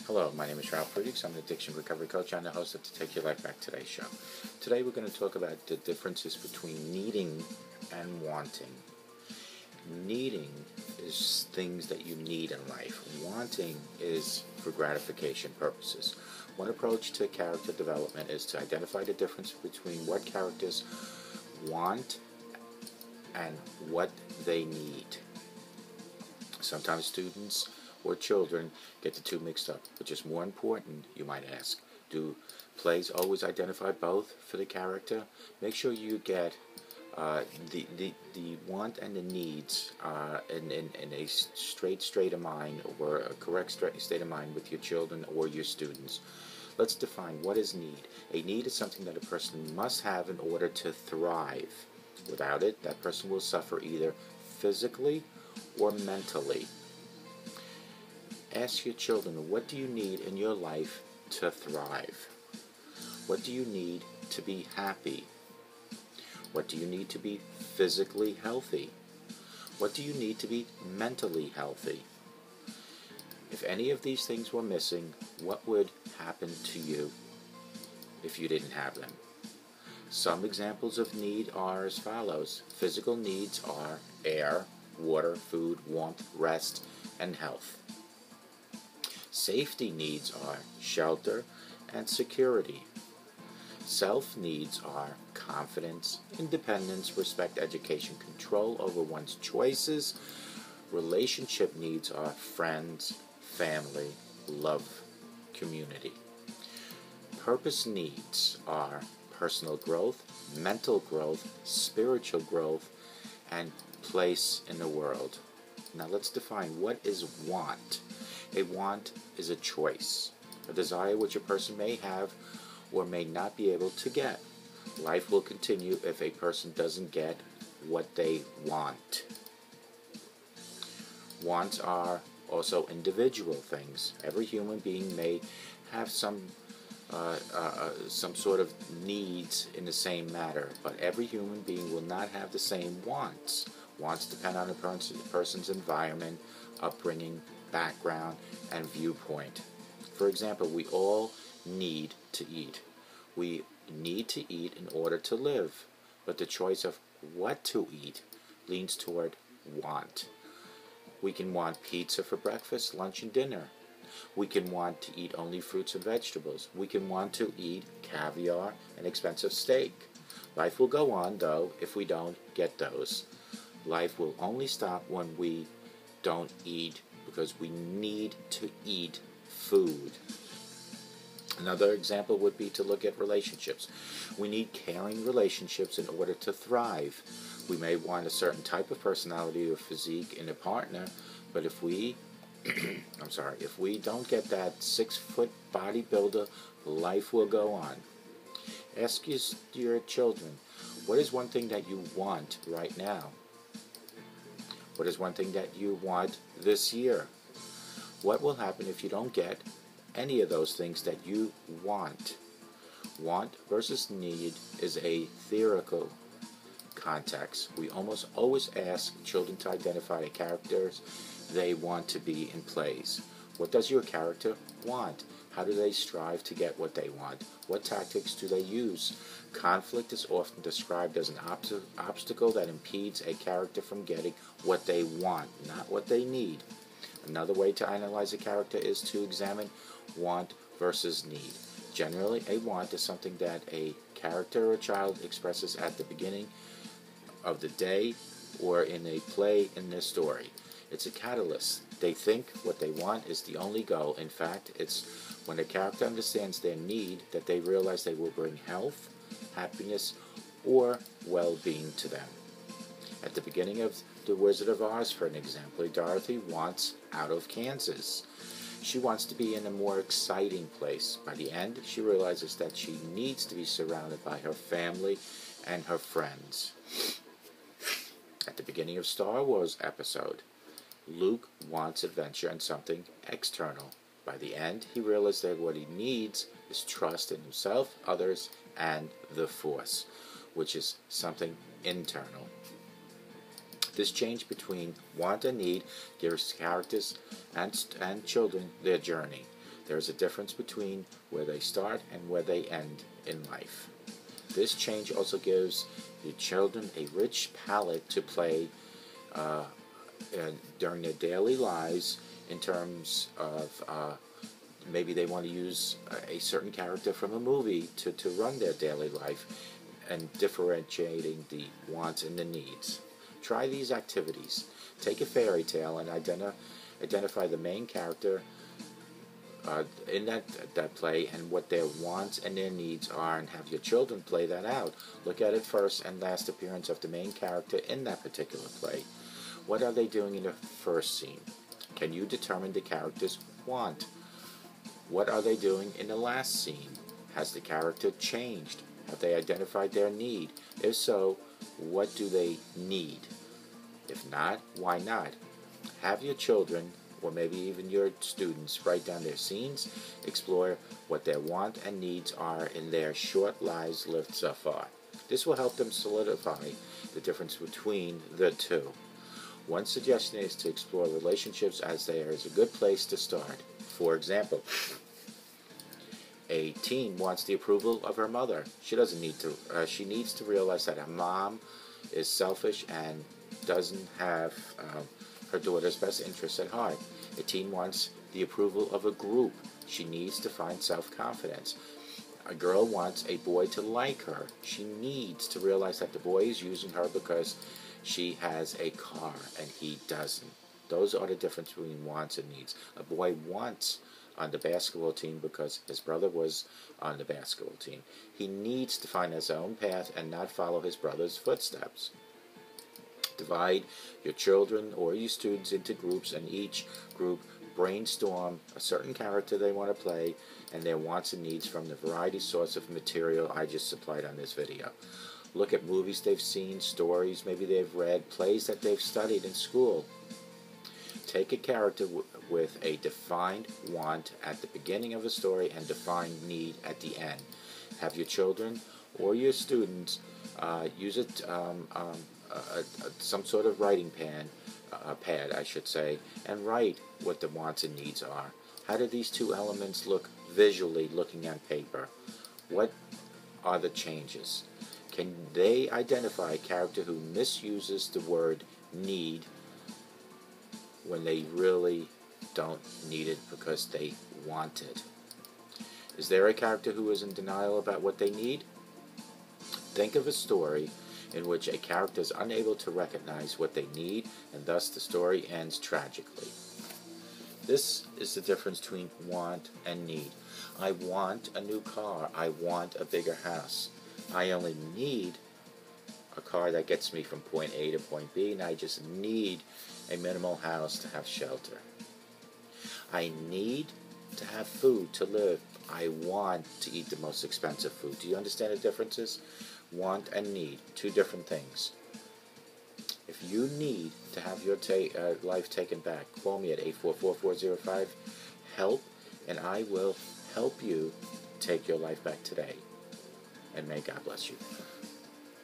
Hello, my name is Ralf Friedrichs. I'm an addiction recovery coach and the host of the Take Your Life Back Today show. Today we're going to talk about the differences between needing and wanting. Needing is things that you need in life. Wanting is for gratification purposes. One approach to character development is to identify the difference between what characters want and what they need. Sometimes students or children get the two mixed up. Which is more important, you might ask? Do plays always identify both for the character? Make sure you get the want and the needs in a straight of mind, or a correct state of mind with your children or your students. Let's define what is need. A need is something that a person must have in order to thrive. Without it, that person will suffer either physically or mentally. Ask your children, what do you need in your life to thrive? What do you need to be happy? What do you need to be physically healthy? What do you need to be mentally healthy? If any of these things were missing, what would happen to you if you didn't have them? Some examples of need are as follows. Physical needs are air, water, food, warmth, rest, and health. Safety needs are shelter and security. Self-needs are confidence, independence, respect, education, control over one's choices. Relationship needs are friends, family, love, community. Purpose needs are personal growth, mental growth, spiritual growth, and place in the world. Now let's define what is want. A want is a choice, a desire which a person may have or may not be able to get. Life will continue if a person doesn't get what they want. Wants are also individual things. Every human being may have some sort of needs in the same matter, but every human being will not have the same wants. Wants depend on a person's environment, upbringing, background, and viewpoint. For example, we all need to eat. We need to eat in order to live, but the choice of what to eat leans toward want. We can want pizza for breakfast, lunch, and dinner. We can want to eat only fruits and vegetables. We can want to eat caviar and expensive steak. Life will go on, though, if we don't get those. Life will only stop when we don't eat, because we need to eat food. Another example would be to look at relationships. We need caring relationships in order to thrive. We may want a certain type of personality or physique in a partner, but if we if we don't get that 6-foot bodybuilder, life will go on. Ask your children, what is one thing that you want right now? What is one thing that you want this year? What will happen if you don't get any of those things that you want? Want versus need is a theoretical context. We almost always ask children to identify the characters they want to be in plays. What does your character want? How do they strive to get what they want? What tactics do they use? Conflict is often described as an obstacle that impedes a character from getting what they want, not what they need. Another way to analyze a character is to examine want versus need. Generally, a want is something that a character or child expresses at the beginning of the day or in a play in their story. It's a catalyst. They think what they want is the only goal. In fact, it's when a character understands their need that they realize they will bring health, happiness, or well-being to them. At the beginning of The Wizard of Oz, for an example, Dorothy wants out of Kansas. She wants to be in a more exciting place. By the end, she realizes that she needs to be surrounded by her family and her friends. At the beginning of Star Wars episode, Luke wants adventure and something external. By the end, he realizes that what he needs is trust in himself, others, and the Force, which is something internal. This change between want and need gives characters and children their journey. There's a difference between where they start and where they end in life. This change also gives the children a rich palette to play during their daily lives, in terms of maybe they want to use a certain character from a movie to run their daily life, and differentiating the wants and the needs. Try these activities. Take a fairy tale and identify the main character in that play and what their wants and their needs are, and have your children play that out. Look at it first and last appearance of the main character in that particular play. What are they doing in the first scene? Can you determine the character's want? What are they doing in the last scene? Has the character changed? Have they identified their need? If so, what do they need? If not, why not? Have your children, or maybe even your students, write down their scenes, explore what their wants and needs are in their short lives lived so far. This will help them solidify the difference between the two. One suggestion is to explore relationships, as there is a good place to start. For example, a teen wants the approval of her mother. She needs to realize that her mom is selfish and doesn't have her daughter's best interests at heart. A teen wants the approval of a group. She needs to find self-confidence. A girl wants a boy to like her. She needs to realize that the boy is using her because she has a car and he doesn't. Those are the difference between wants and needs. A boy wants on the basketball team because his brother was on the basketball team. He needs to find his own path and not follow his brother's footsteps. Divide your children or your students into groups, and each group brainstorm a certain character they want to play and their wants and needs from the variety source of material I just supplied on this video. Look at movies they've seen, stories maybe they've read, plays that they've studied in school. Take a character with a defined want at the beginning of a story and defined need at the end. Have your children or your students use it, some sort of writing pad, I should say, and write what the wants and needs are. How do these two elements look visually looking at paper? What are the changes? Can they identify a character who misuses the word need when they really don't need it because they want it? Is there a character who is in denial about what they need? Think of a story in which a character is unable to recognize what they need, and thus the story ends tragically. This is the difference between want and need. I want a new car. I want a bigger house. I only need a car that gets me from point A to point B, and I just need a minimal house to have shelter. I need to have food to live. I want to eat the most expensive food. Do you understand the differences? Want and need, two different things. If you need to have your life taken back, call me at 844-405-HELP, and I will help you take your life back today. And may God bless you.